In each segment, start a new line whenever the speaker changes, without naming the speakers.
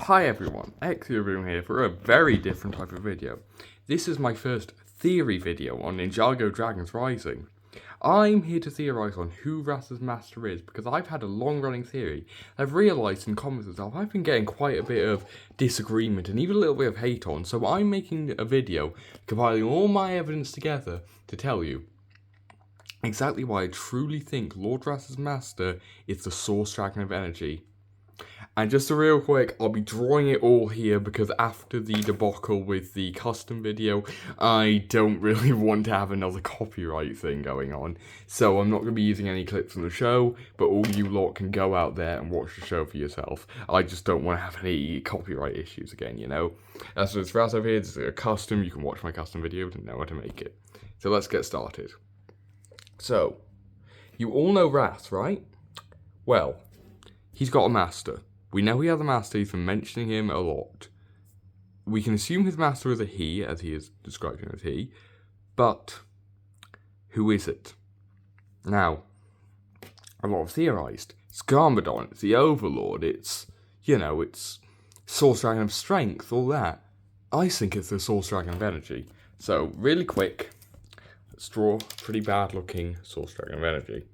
Hi everyone, Xeroom here for a very different type of video. This is my first theory video on Ninjago Dragons Rising. I'm here to theorise on who Rasa's master is because I've had a long running theory. I've realised in comments and stuff I've been getting quite a bit of disagreement and even a little bit of hate on, so I'm making a video compiling all my evidence together to tell you exactly why I truly think Lord Rasa's master is the Source Dragon of Energy. And just a real quick, I'll be drawing it all here because after the debacle with the custom video, I don't really want to have another copyright thing going on. So I'm not going to be using any clips from the show, but all you lot can go out there and watch the show for yourself. I just don't want to have any copyright issues again, you know? So it's Raz over here, it's a custom, you can watch my custom video to know how to make it. So let's get started. So, you all know Raz, right? Well, he's got a master. We know he has a master, he's been mentioning him a lot. We can assume his master is a he, as he is described him as he, but who is it? Now, a lot have theorised. It's Garmadon, it's the Overlord, it's, you know, it's Source Dragon of Strength, all that. I think it's the Source Dragon of Energy. So, really quick, let's draw a pretty bad looking Source Dragon of Energy.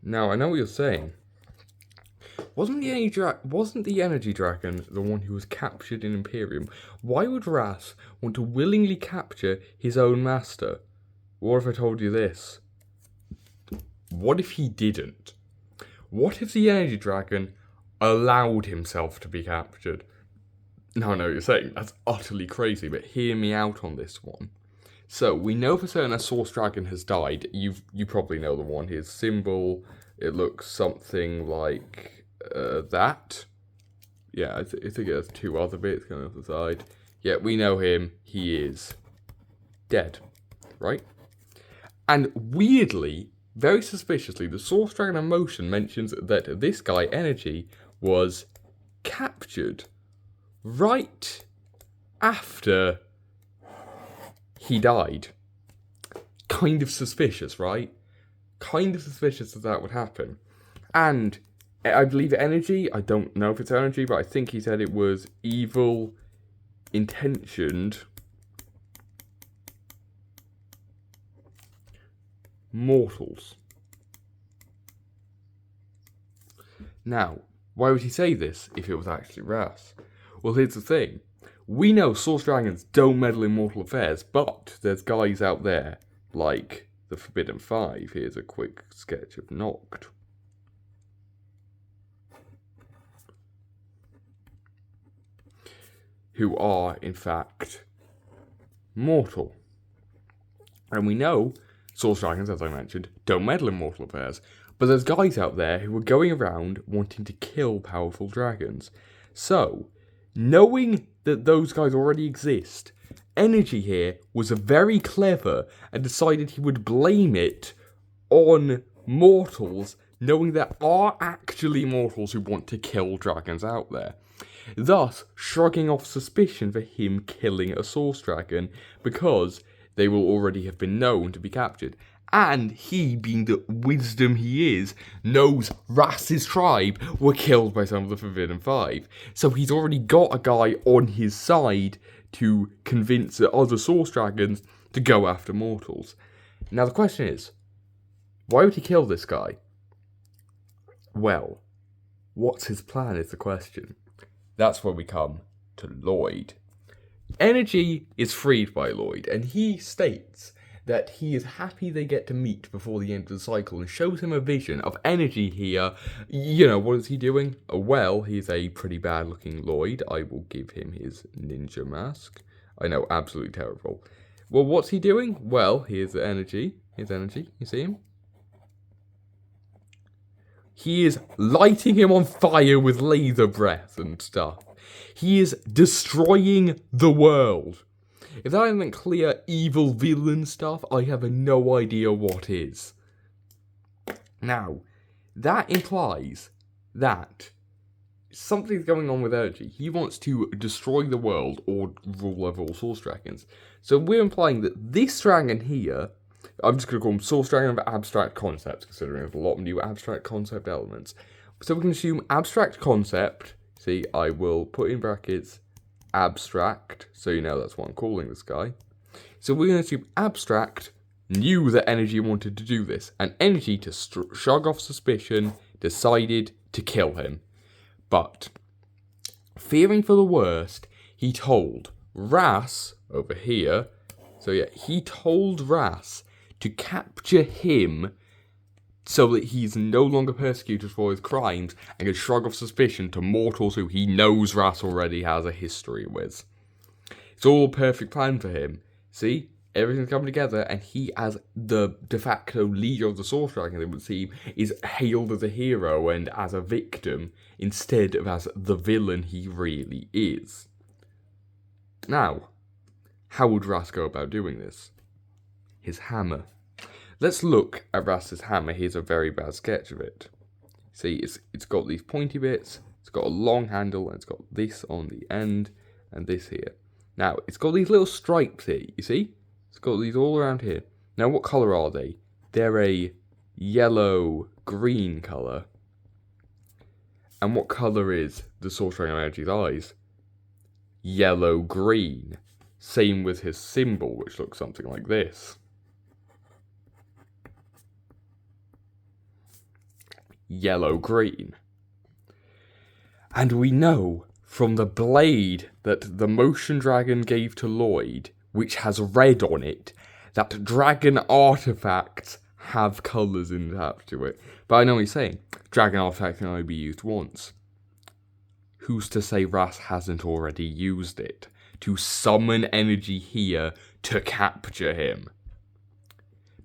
Now, I know what you're saying. Wasn't the Energy Dragon the one who was captured in Imperium? Why would Ras want to willingly capture his own master? What if I told you this? What if he didn't? What if the Energy Dragon allowed himself to be captured? Now, I know what you're saying. That's utterly crazy, but hear me out on this one. So, we know for certain a Source Dragon has died. You probably know the one. His symbol, it looks something like that. Yeah, I think it has two other bits going off the side. Yeah, we know him. He is dead, right? And weirdly, very suspiciously, the Source Dragon of Motion mentions that this guy, Energy, was captured right after he died. Kind of suspicious, right? Kind of suspicious that would happen. And I believe Energy, I don't know if it's Energy, but I think he said it was evil intentioned mortals. Now, why would he say this if it was actually Ras? Well, here's the thing. We know Source Dragons don't meddle in mortal affairs, but there's guys out there like the Forbidden Five. Here's a quick sketch of Noct. Who are, in fact, mortal. And we know Source Dragons, as I mentioned, don't meddle in mortal affairs, but there's guys out there who are going around wanting to kill powerful dragons. So, knowing that those guys already exist, Energy here was very clever and decided he would blame it on mortals, knowing there are actually mortals who want to kill dragons out there. Thus, shrugging off suspicion for him killing a Source Dragon because they will already have been known to be captured. And he, being the wisdom he is, knows Ras's tribe were killed by some of the Forbidden Five. So he's already got a guy on his side to convince the other Source Dragons to go after mortals. Now the question is, why would he kill this guy? Well, what's his plan is the question. That's where we come to Lloyd. Energy is freed by Lloyd, and he states that he is happy they get to meet before the end of the cycle and shows him a vision of Energy here. You know, what is he doing? Well, he's a pretty bad looking Lloyd. I will give him his ninja mask. I know, absolutely terrible. Well, what's he doing? Well, here's Energy. Here's Energy. You see him? He is lighting him on fire with laser breath and stuff. He is destroying the world. If that isn't clear evil villain stuff, I have no idea what is. Now, that implies that something's going on with energy. He wants to destroy the world or rule over all Source Dragons. So we're implying that this dragon here, I'm just going to call him Source Dragon of Abstract Concepts, considering there's a lot of new abstract concept elements. So we can assume abstract concept. See, I will put in brackets abstract, so you know that's what I'm calling this guy. So we're going to assume abstract knew that energy wanted to do this, and energy, to shrug off suspicion, decided to kill him. But, fearing for the worst, he told Ras, over here, so yeah, he told Ras to capture him so that he's no longer persecuted for his crimes and can shrug off suspicion to mortals who he knows Ras already has a history with. It's all a perfect plan for him. See? Everything's coming together, and he, as the de facto leader of the Source Dragon, it would seem, is hailed as a hero and as a victim, instead of as the villain he really is. Now, how would Ras go about doing this? His hammer. Let's look at Ras's hammer. Here's a very bad sketch of it. See, it's got these pointy bits, it's got a long handle, and it's got this on the end, and this here. Now, it's got these little stripes here, you see? It's got these all around here. Now, what colour are they? They're a yellow-green colour. And what colour is the Source Dragon Energy's eyes? Yellow-green. Same with his symbol, which looks something like this. Yellow-green. And we know from the blade that the Motion Dragon gave to Lloyd, which has red on it, that dragon artifacts have colours attached to it. But I know what he's saying. Dragon artifact can only be used once. Who's to say Ras hasn't already used it to summon energy here to capture him?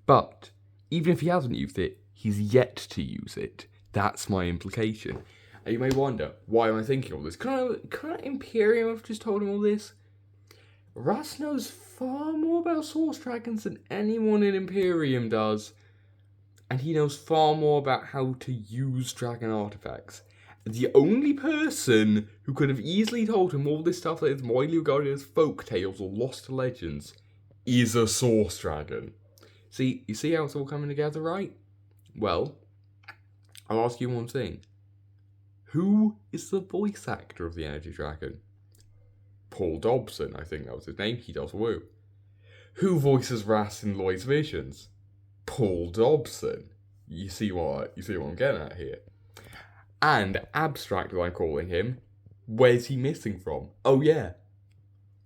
But even if he hasn't used it, he's yet to use it. That's my implication. And you may wonder, why am I thinking all this? Couldn't Imperium have just told him all this? Ras knows far more about Source Dragons than anyone in Imperium does. And he knows far more about how to use dragon artifacts. The only person who could have easily told him all this stuff that is widely regarded as folk tales or lost legends is a Source Dragon. See, you see how it's all coming together, right? Well, I'll ask you one thing. Who is the voice actor of the Energy Dragon? Paul Dobson, I think that was his name. He does Woo. Who voices Ras in Lloyd's visions? Paul Dobson. You see what I'm getting at here. And Abstract, as I'm calling him, where's he missing from? Oh yeah,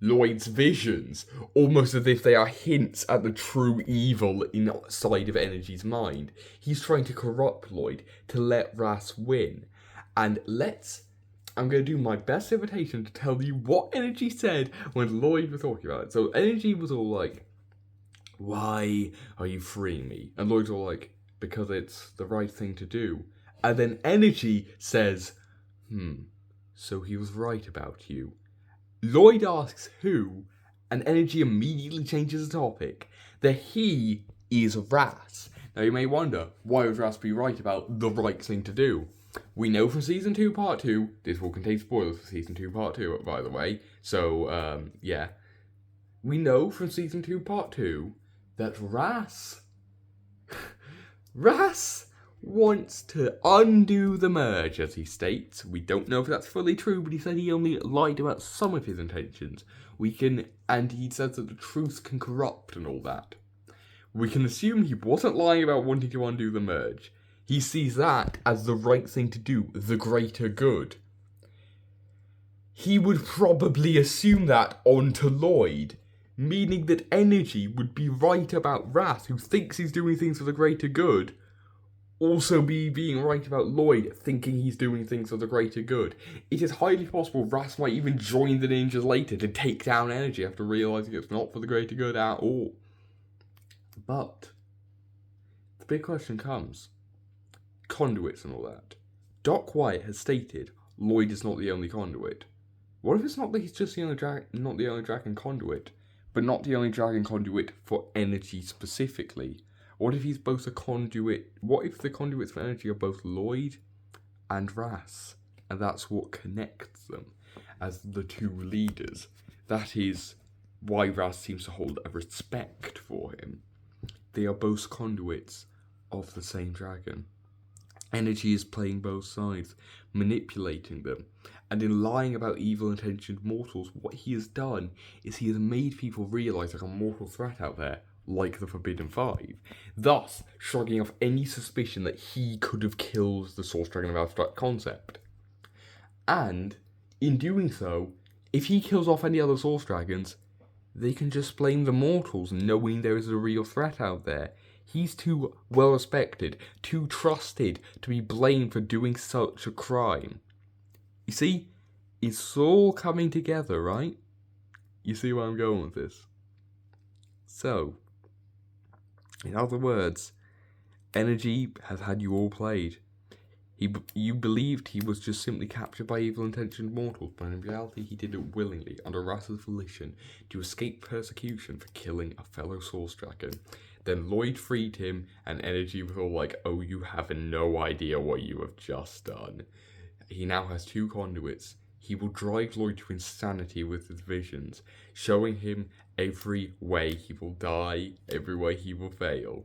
Lloyd's visions. Almost as if they are hints at the true evil inside of Energy's mind. He's trying to corrupt Lloyd to let Ras win. And I'm going to do my best imitation to tell you what Energy said when Lloyd was talking about it. So Energy was all like, why are you freeing me? And Lloyd's all like, because it's the right thing to do. And then Energy says, so he was right about you. Lloyd asks who, and Energy immediately changes the topic. The he is Ras. Now you may wonder, why would Ras be right about the right thing to do? We know from Season 2 Part 2, this will contain spoilers for Season 2 Part 2, by the way, so, yeah. We know from Season 2 Part 2 that Ras wants to undo the merge, as he states. We don't know if that's fully true, but he said he only lied about some of his intentions. And he says that the truth can corrupt and all that. We can assume he wasn't lying about wanting to undo the merge. He sees that as the right thing to do, the greater good. He would probably assume that onto Lloyd, meaning that Energy would be right about Ras, who thinks he's doing things for the greater good, also being right about Lloyd, thinking he's doing things for the greater good. It is highly possible Ras might even join the ninjas later to take down Energy after realising it's not for the greater good at all. But the big question comes. Conduits and all that. Doc White has stated Lloyd is not the only conduit. What if it's not that he's just not the only dragon conduit, but not the only dragon conduit for Energy specifically? What if he's both a conduit? What if the conduits for energy are both Lloyd and Ras? And that's what connects them as the two leaders. That is why Ras seems to hold a respect for him. They are both conduits of the same dragon. Energy is playing both sides, manipulating them. And in lying about evil-intentioned mortals, what he has done is he has made people realise there's a mortal threat out there, like the Forbidden Five, thus shrugging off any suspicion that he could have killed the Source Dragon of Abstract Concept. And, in doing so, if he kills off any other Source Dragons, they can just blame the mortals, knowing there is a real threat out there. He's too well respected, too trusted to be blamed for doing such a crime. You see, it's all coming together, right? You see where I'm going with this? So, in other words, Energy has had you all played. You believed he was just simply captured by evil-intentioned mortals, but in reality he did it willingly, under Ras's volition, to escape persecution for killing a fellow Source Dragon. Then Lloyd freed him, and Energy was all like, oh, you have no idea what you have just done. He now has two conduits. He will drive Lloyd to insanity with his visions, showing him every way he will die, every way he will fail.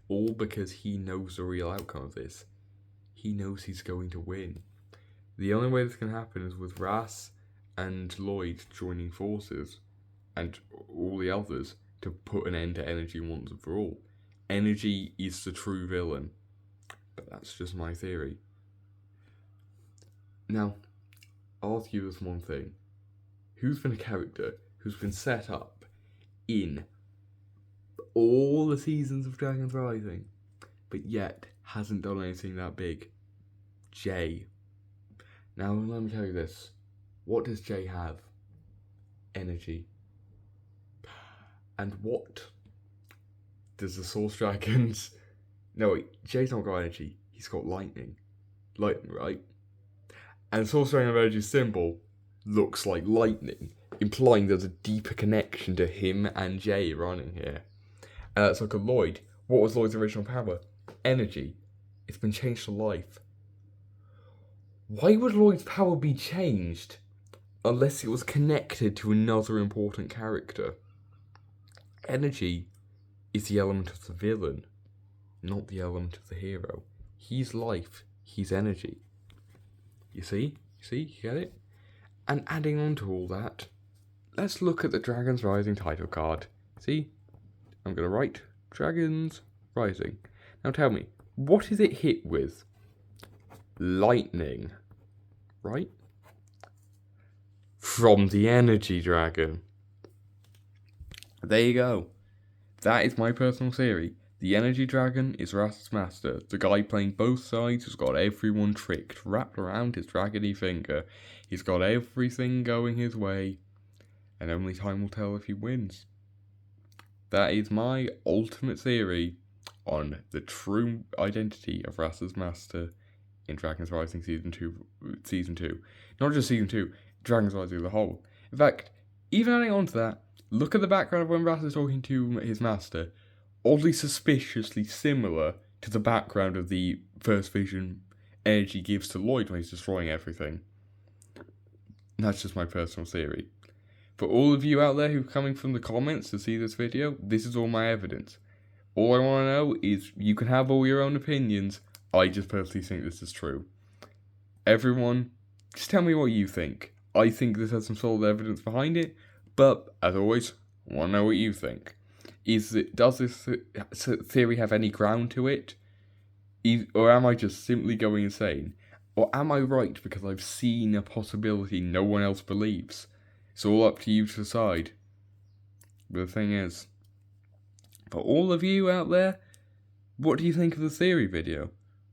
All because he knows the real outcome of this. He knows he's going to win. The only way this can happen is with Ras and Lloyd joining forces, and all the others, to put an end to Energy once and for all. Energy is the true villain. But that's just my theory. Now, I'll ask you this one thing. Who's been a character who's been set up in all the seasons of Dragon's Rising, but yet hasn't done anything that big? Jay. Now, let me tell you this. What does Jay have? Energy. And what does the Source Dragons... No, wait, Jay's not got energy. He's got lightning. Lightning, right? And the Source Dragon of Energy symbol looks like lightning, implying there's a deeper connection to him and Jay running here. And let's look at Lloyd. What was Lloyd's original power? Energy. It's been changed to life. Why would Lloyd's power be changed unless it was connected to another important character? Energy is the element of the villain, not the element of the hero. He's life, he's energy. You see? You get it? And adding on to all that, let's look at the Dragon's Rising title card. See? I'm going to write Dragon's Rising. Now tell me, what is it hit with? Lightning. Right? From the Energy Dragon. There you go. That is my personal theory. The Energy Dragon is Ras's master, the guy playing both sides who's got everyone tricked, wrapped around his dragony finger. He's got everything going his way, and only time will tell if he wins. That is my ultimate theory on the true identity of Ras's master in Dragon's Rising Season 2. Not just Season 2, Dragon's Rising as a whole. In fact, even adding on to that, look at the background of when Ras is talking to his master. Oddly suspiciously similar to the background of the first vision Energy gives to Lloyd when he's destroying everything. And that's just my personal theory. For all of you out there who are coming from the comments to see this video, this is all my evidence. All I want to know is you can have all your own opinions. I just personally think this is true. Everyone, just tell me what you think. I think this has some solid evidence behind it, but as always, I want to know what you think. Does this theory have any ground to it? Or am I just simply going insane? Or am I right because I've seen a possibility no one else believes? It's all up to you to decide. But the thing is, for all of you out there, what do you think of the theory video?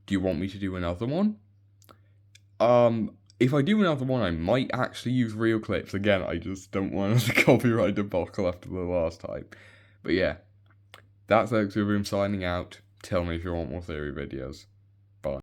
Do you want me to do another one? If I do another one, I might actually use real clips. Again, I just don't want to copyright debacle after the last time. But yeah, that's Room signing out. Tell me if you want more theory videos.